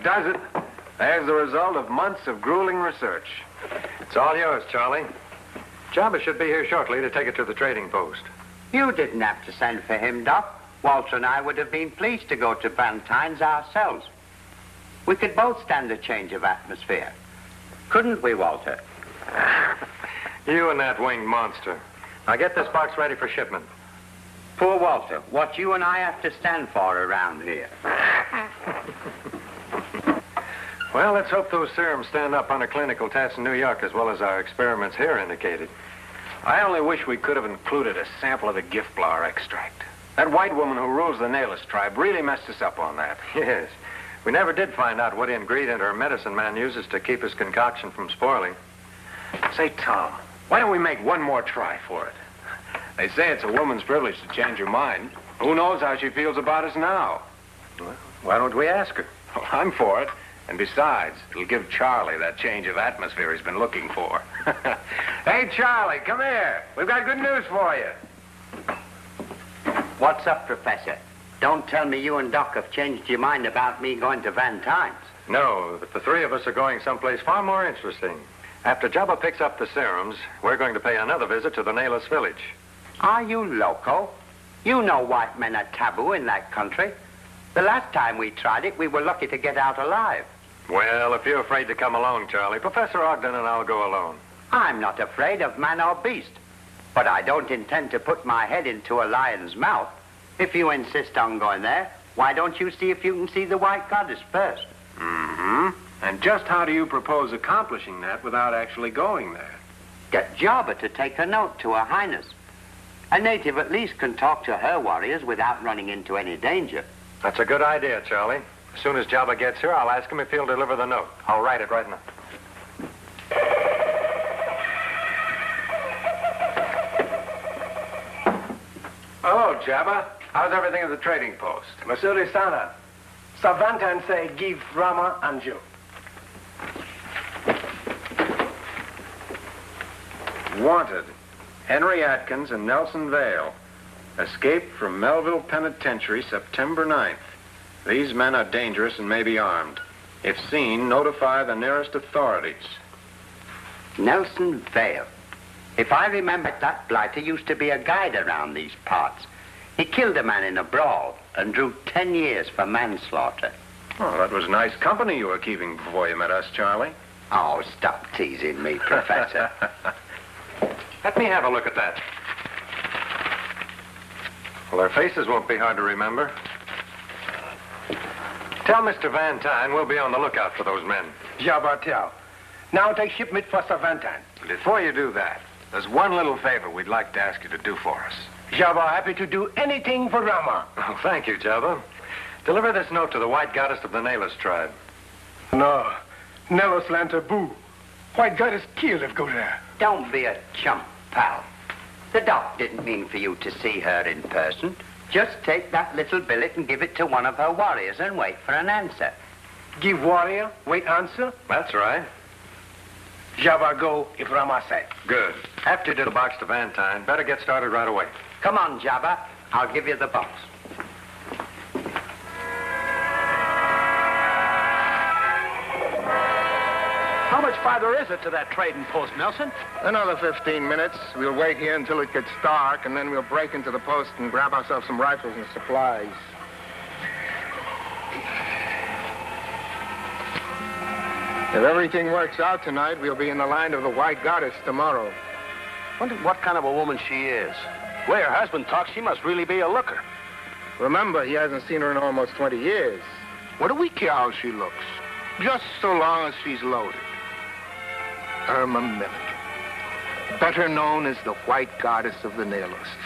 That does it. There's the result of months of grueling research. It's all yours, Charlie. Jabba should be here shortly to take it to the trading post. You didn't have to send for him, Doc. Walter and I would have been pleased to go to Van Tine's ourselves. We could both stand a change of atmosphere. Couldn't we, Walter? You and that winged monster. Now get this box ready for shipment. Poor Walter, what you and I have to stand for around here. Well, let's hope those serums stand up under clinical tests in New York as well as our experiments here indicated. I only wish we could have included a sample of the gift flower extract. That white woman who rules the Nailist tribe really messed us up on that. Yes. We never did find out what ingredient our medicine man uses to keep his concoction from spoiling. Say, Tom, why don't we make one more try for it? They say it's a woman's privilege to change her mind. Who knows how she feels about us now? Well, why don't we ask her? Well, I'm for it. And besides, it'll give Charlie that change of atmosphere he's been looking for. Hey, Charlie, come here. We've got good news for you. What's up, Professor? Don't tell me you and Doc have changed your mind about me going to Van Tine's. No, but the three of us are going someplace far more interesting. After Jabba picks up the serums, we're going to pay another visit to the Nailist village. Are you loco? You know white men are taboo in that country. The last time we tried it, we were lucky to get out alive. Well, if you're afraid to come along, Charlie, Professor Ogden and I'll go alone. I'm not afraid of man or beast, but I don't intend to put my head into a lion's mouth. If you insist on going there, why don't you see if you can see the White Goddess first? Mm-hmm. And just how do you propose accomplishing that without actually going there? Get Jabba to take a note to Her Highness. A native at least can talk to her warriors without running into any danger. That's a good idea, Charlie. As soon as Jabba gets here, I'll ask him if he'll deliver the note. I'll write it right now. Oh, Jabba. How's everything at the trading post? Monsieur de Sana, Savantan say give Ramar and Joe. Wanted. Henry Atkins and Nelson Vale. Escaped from Melville Penitentiary September 9th. These men are dangerous and may be armed. If seen, notify the nearest authorities. Nelson Vale. If I remember, that blighter used to be a guide around these parts. He killed a man in a brawl and drew 10 years for manslaughter. Oh, that was nice company you were keeping before you met us, Charlie. Oh, stop teasing me, Professor. Let me have a look at that. Well, their faces won't be hard to remember. Tell Mr. Van Tine we'll be on the lookout for those men. Jabba tell. Now take shipment for Savantan. Before you do that, there's one little favor we'd like to ask you to do for us. Jabba happy to do anything for Ramar. Oh, thank you, Jabba. Deliver this note to the White Goddess of the Nailist tribe. No. Never slanter boo. White Goddess kill if go there. Don't be a chump, pal. The doc didn't mean for you to see her in person. Just take that little billet and give it to one of her warriors and wait for an answer. Give warrior, wait answer. That's right. Jabba go if Ramar say. Good. After you did the box to Van Tine, better get started right away. Come on, Jabba. I'll give you the box. How much farther is it to that trading post, Nelson? Another 15 minutes. We'll wait here until it gets dark, and then we'll break into the post and grab ourselves some rifles and supplies. If everything works out tonight, we'll be in the line of the White Goddess tomorrow. Wonder what kind of a woman she is. The way her husband talks, she must really be a looker. Remember, he hasn't seen her in almost 20 years. What do we care how she looks? Just so long as she's loaded. Irma Milligan, better known as the White Goddess of the Nailist.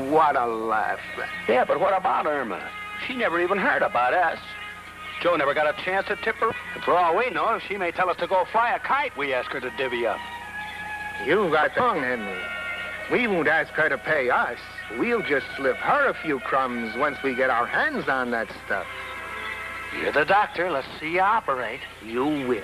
What a laugh. Yeah, but what about Irma? She never even heard about us. Joe never got a chance to tip her. For all we know, she may tell us to go fly a kite we ask her to divvy up. You got the wrong, Henry. We won't ask her to pay us. We'll just slip her a few crumbs once we get our hands on that stuff. You're the doctor. Let's see you operate. You will.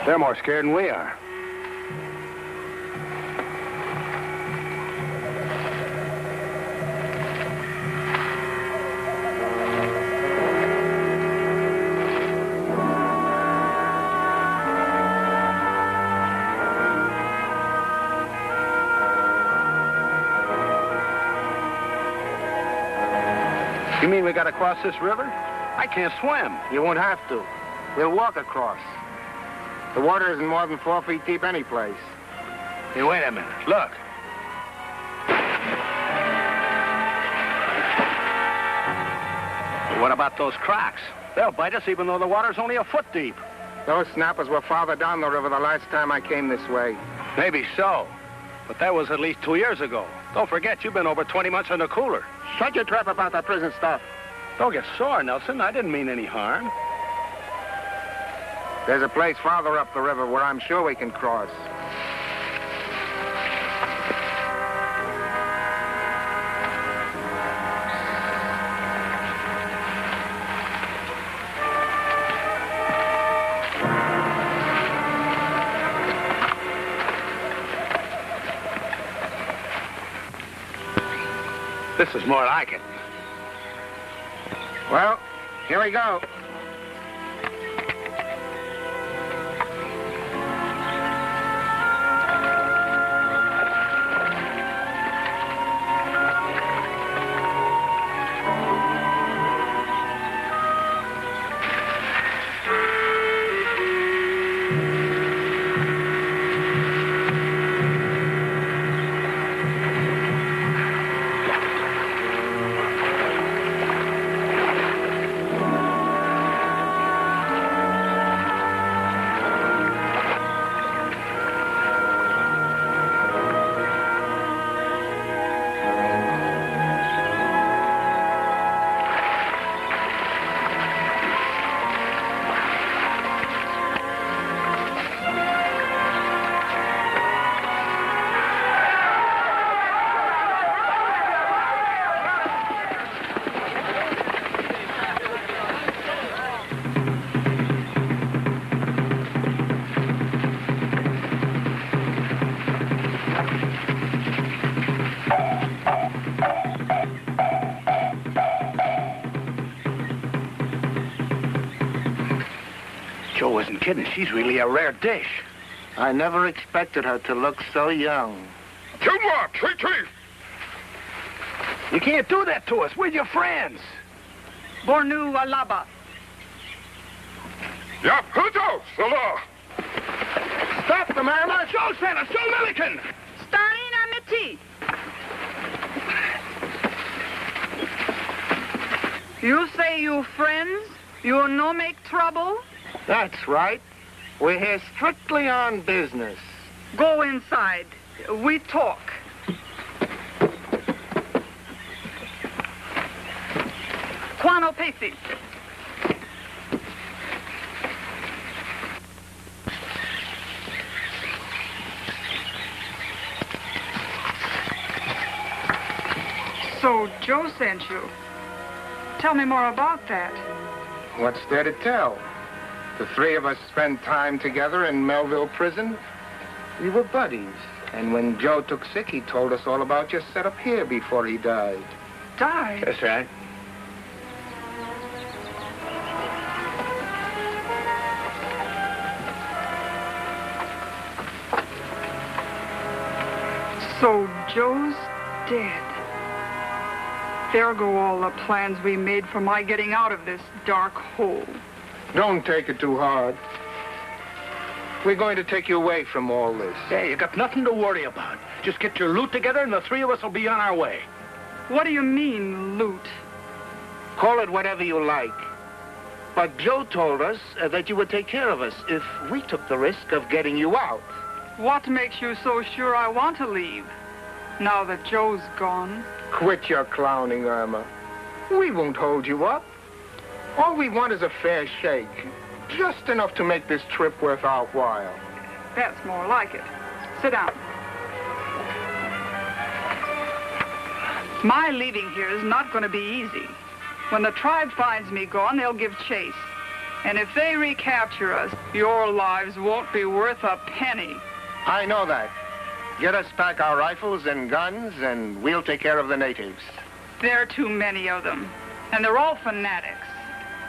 They're more scared than we are. You mean we gotta cross this river? I can't swim. You won't have to. We'll walk across. The water isn't more than 4 feet deep any place. Hey, wait a minute. Look. What about those cracks? They'll bite us even though the water's only a foot deep. Those snappers were farther down the river the last time I came this way. Maybe so. But that was at least 2 years ago. Don't forget, you've been over 20 months in the cooler. Shut your trap about that prison stuff. Don't get sore, Nelson. I didn't mean any harm. There's a place farther up the river where I'm sure we can cross. This is more like it. Well, here we go. Joe wasn't kidding. She's really a rare dish. I never expected her to look so young. Timber, Chief! You can't do that to us. We're your friends. Bornu Alaba. Yap, Huto, Salah! Stop them, Ramar! Joe Santa, Joe Milliken! Starina Miti. You say you friends? You no make trouble? That's right. We're here strictly on business. Go inside. We talk. Quano Pesi. So Joe sent you. Tell me more about that. What's there to tell? The three of us spent time together in Melville Prison. We were buddies. And when Joe took sick, he told us all about your setup here before he died. Died? That's right. So Joe's dead. There go all the plans we made for my getting out of this dark hole. Don't take it too hard. We're going to take you away from all this. Hey, you got nothing to worry about. Just get your loot together and the three of us will be on our way. What do you mean, loot? Call it whatever you like. But Joe told us that you would take care of us if we took the risk of getting you out. What makes you so sure I want to leave, now that Joe's gone? Quit your clowning, Irma. We won't hold you up. All we want is a fair shake. Just enough to make this trip worth our while. That's more like it. Sit down. My leaving here is not going to be easy. When the tribe finds me gone, they'll give chase. And if they recapture us, your lives won't be worth a penny. I know that. Get us back our rifles and guns, and we'll take care of the natives. There are too many of them, and they're all fanatics.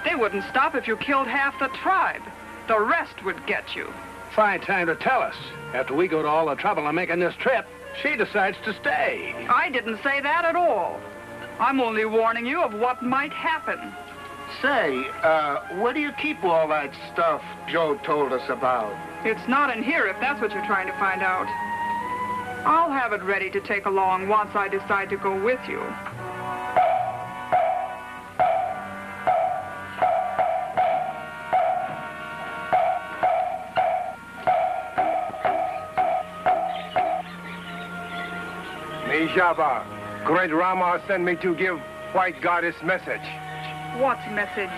They wouldn't stop if you killed half the tribe. The rest would get you. Fine time to tell us. After we go to all the trouble of making this trip, she decides to stay. I didn't say that at all. I'm only warning you of what might happen. Say, where do you keep all that stuff Joe told us about? It's not in here if that's what you're trying to find out. I'll have it ready to take along once I decide to go with you. Me, Jabba. Great Ramar sent me to give White Goddess message. What message?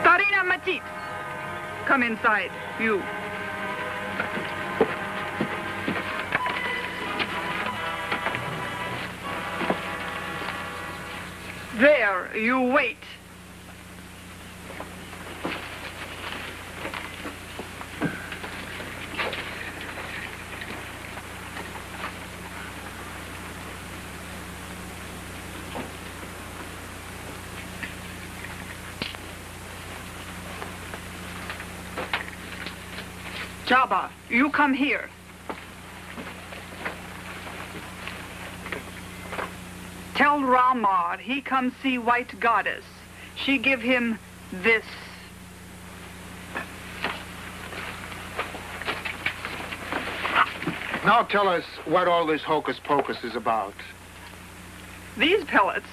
Starina Matit. Come inside, you. There, you wait. Jabba, you come here. Tell Ramar he come see White Goddess. She give him this. Now tell us what all this hocus pocus is about. These pellets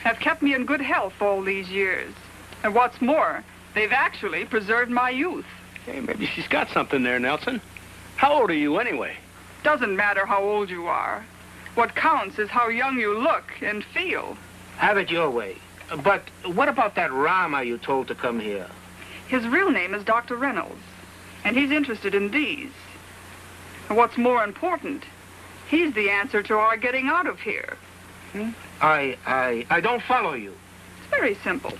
have kept me in good health all these years. And what's more, they've actually preserved my youth. Hey, maybe she's got something there, Nelson. How old are you anyway? Doesn't matter how old you are. What counts is how young you look and feel. Have it your way. But what about that Rama you told to come here? His real name is Dr. Reynolds, and he's interested in these. And what's more important, he's the answer to our getting out of here. I don't follow you. It's very simple.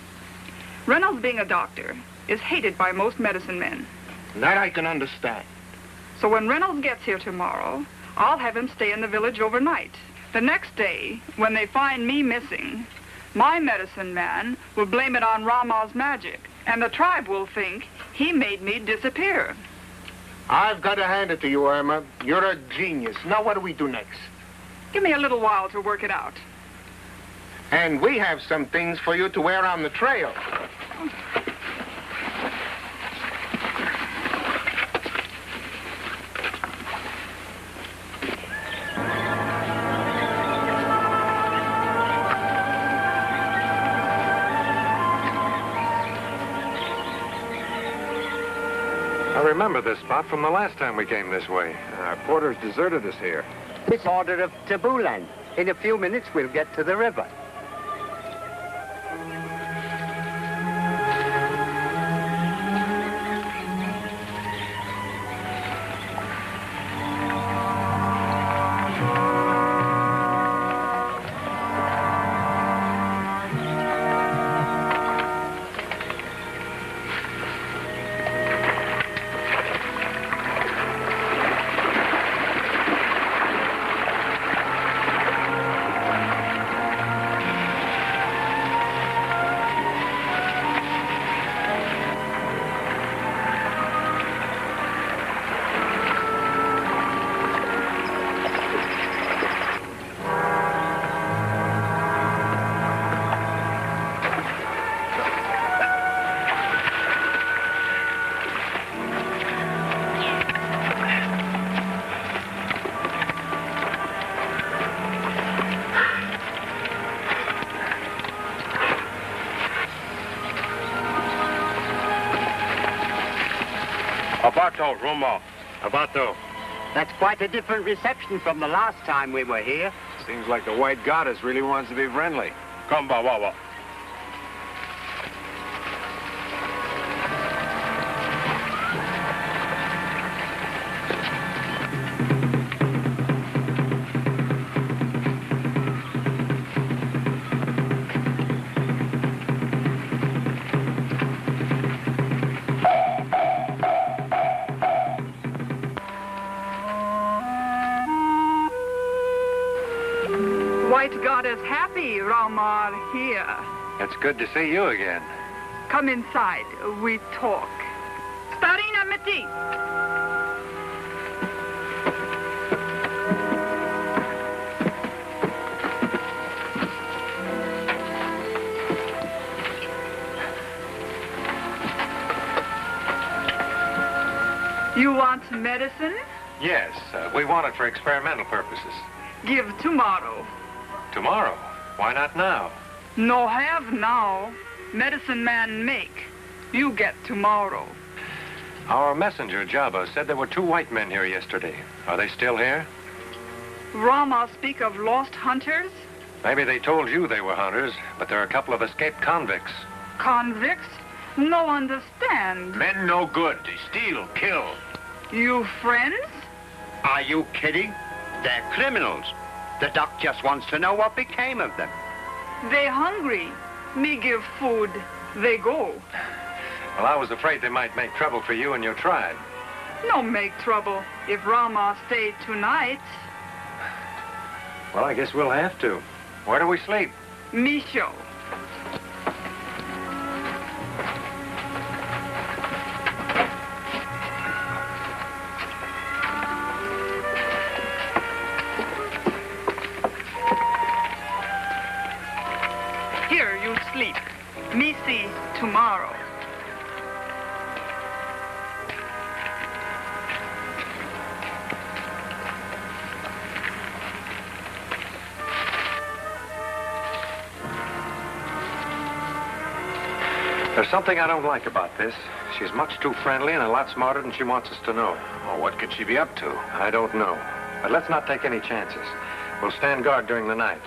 Reynolds, being a doctor, is hated by most medicine men. That I can understand. So when Reynolds gets here tomorrow, I'll have him stay in the village overnight. The next day, when they find me missing, my medicine man will blame it on Rama's magic, and the tribe will think he made me disappear. I've got to hand it to you, Irma. You're a genius. Now what do we do next? Give me a little while to work it out. And we have some things for you to wear on the trail. I remember this spot from the last time we came this way. Our porters deserted us here. This order of Tabulan. In a few minutes, we'll get to the river. Abato, Ramar. Abato. That's quite a different reception from the last time we were here. Seems like the White Goddess really wants to be friendly. Come, Bawawa. not as happy, Ramar, here. It's good to see you again. Come inside. We talk. Starina Meti. You want medicine? Yes, we want it for experimental purposes. Give tomorrow. Tomorrow? Why not now? No have now. Medicine man make. You get tomorrow. Our messenger, Jabba, said there were 2 white men here yesterday. Are they still here? Rama speak of lost hunters? Maybe they told you they were hunters, but there are a couple of escaped convicts. Convicts? No understand. Men no good. They steal, kill. You friends? Are you kidding? They're criminals. The doc just wants to know what became of them. They hungry. Me give food. They go. Well, I was afraid they might make trouble for you and your tribe. No make trouble if Rama stay tonight. Well, I guess we'll have to. Where do we sleep? Me show. Here you sleep. Me see tomorrow. There's something I don't like about this. She's much too friendly and a lot smarter than she wants us to know. Oh, what could she be up to? I don't know. But let's not take any chances. We'll stand guard during the night.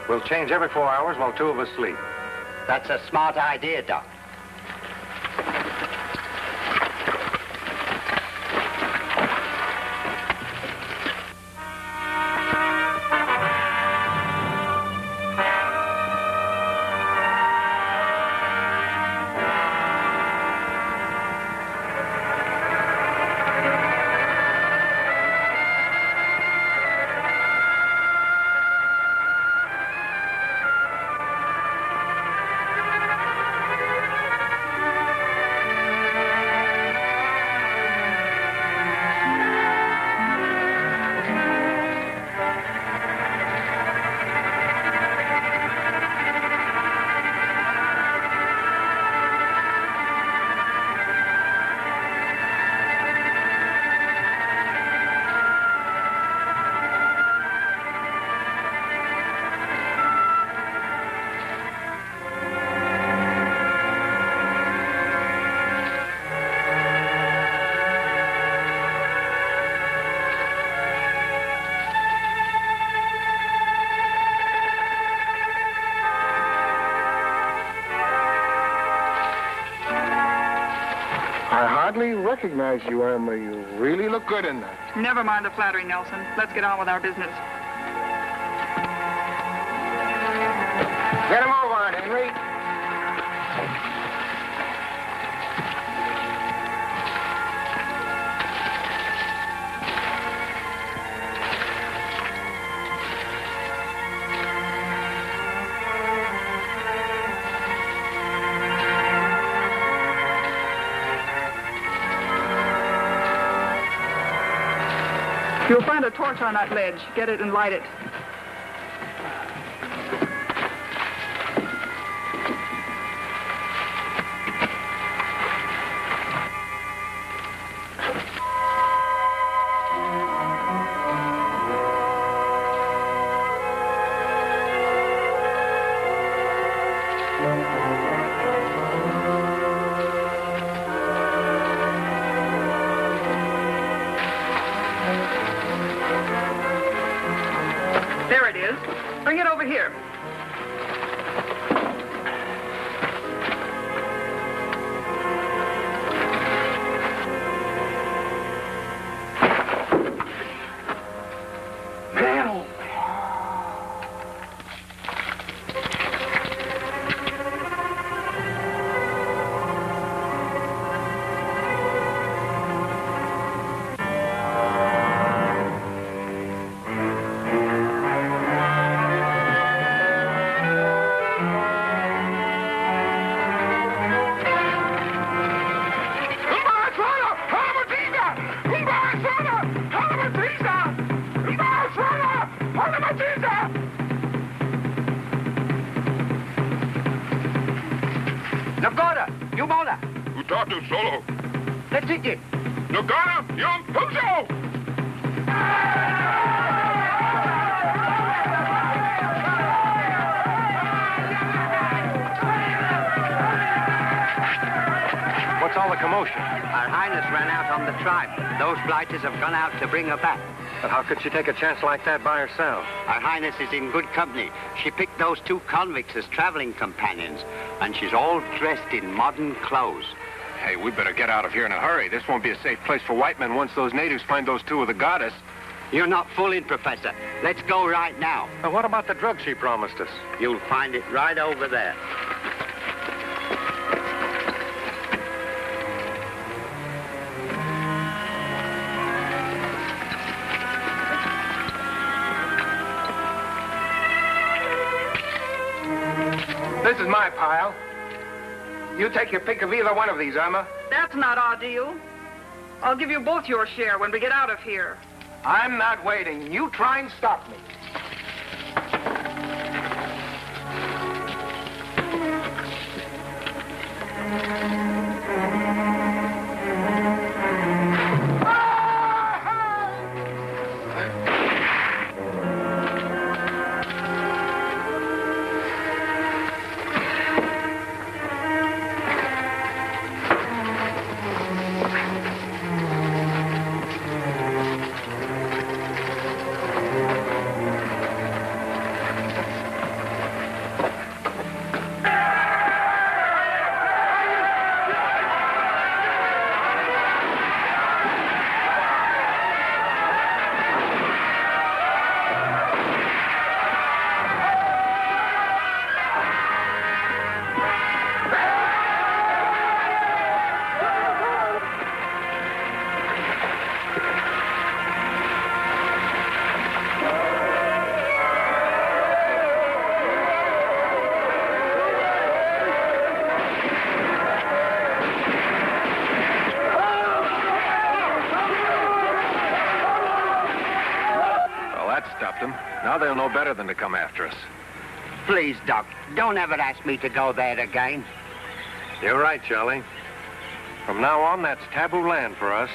We'll change every 4 hours while 2 of us sleep. That's a smart idea, Doc. I hardly recognize you, Irma. You really look good in that. Never mind the flattery, Nelson. Let's get on with our business. Get him over on, Henry. You'll find a torch on that ledge. Get it and light it. Gato solo. Let's hit it. No gana, young Puzo! What's all the commotion? Her Highness ran out on the tribe. Those blighters have gone out to bring her back. But how could she take a chance like that by herself? Her Highness is in good company. She picked those 2 convicts as traveling companions, and she's all dressed in modern clothes. Hey, we better get out of here in a hurry. This won't be a safe place for white men once those natives find those 2 with the goddess. You're not fooling, Professor. Let's go right now. Now, what about the drug she promised us? You'll find it right over there. This is my pile. You take your pick of either one of these, Irma. That's not our deal. I'll give you both your share when we get out of here. I'm not waiting. You try and stop me. Stopped them. Now they'll know better than to come after us. Please, Doc, don't ever ask me to go there again. You're right, Charlie. From now on, that's taboo land for us.